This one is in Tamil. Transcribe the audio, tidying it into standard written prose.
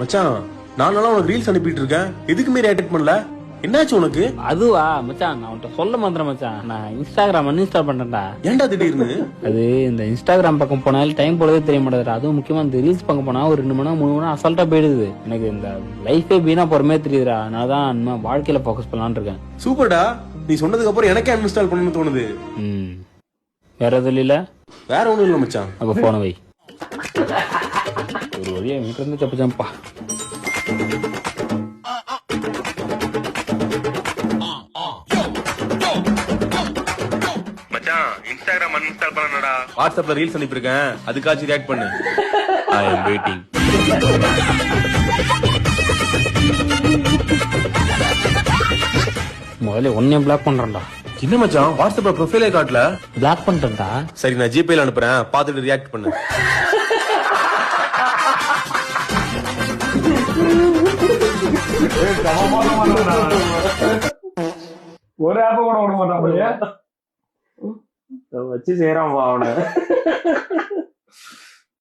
மச்சான் நானும் உனக்கு ரீல்ஸ் அனுப்பிட்டு இருக்கேன், எதுக்குமே ரியாக்ட் பண்ணல, என்னாச்சு உனக்கு? அதுவா மச்சான், நான் உன்கிட்ட சொல்ல மாட்டேன் மச்சான். நான் இன்ஸ்டாகிராம் அன்இன்ஸ்டால் பண்ணிட்டேன்டா. ஏன்டா திடீர்னு? அது இந்த இன்ஸ்டாகிராம் பக்கம் போனாலும் டைம் போலவே தெரிய மாட்டேதுடா. அதுவும் முக்கியமா இந்த ரீல்ஸ் பக்கம் போனா ஒரு 2 மணி நேரம் 3 மணி நேரம் அசால்ட்டா போயிடுது. எனக்கு இந்த லைஃபே வீணா போறமே தெரியுதுடா. நான் தான் இன்னும் வாழ்க்கையில ஃபோக்கஸ் பண்ணலான்னு இருக்கேன். சூப்பர்டா, நீ சொன்னதுக்கு அப்புறம் எனக்கே அன்இன்ஸ்டால் பண்ணணும்னு தோணுது. வேற எதுவும் இல்ல? வேற ஒண்ணும் இல்ல மச்சான். அப்ப போன வை. ஒரு வழியா வீட்டுல இருந்து தப்பிச்சான்ப்பா. மச்சான் இன்ஸ்டாகிராம் அன்இன்ஸ்டால் பண்ணனும்டா. வாட்ஸ்அப்ல ரீல்ஸ் அனுப்பிருக்கேன், அதுக்காச்சும் ரியாக்ட் பண்ணு. ஐ அம் வெயிட்டிங். முதல்ல ஒன்னே பிளாக் பண்றேன்டா. என்ன மச்சான் வாட்ஸ்அப்ல ப்ரொஃபைலே காட்டல? பிளாக் பண்ணிட்டேன்டா. சரி நான் ஜிபேல அனுப்புறேன், பாத்துட்டு ரியாக்ட் பண்ணு. ஒரு ஆப்ப கூட விட மாட்டான் வச்சு செய்யறான் அவனை.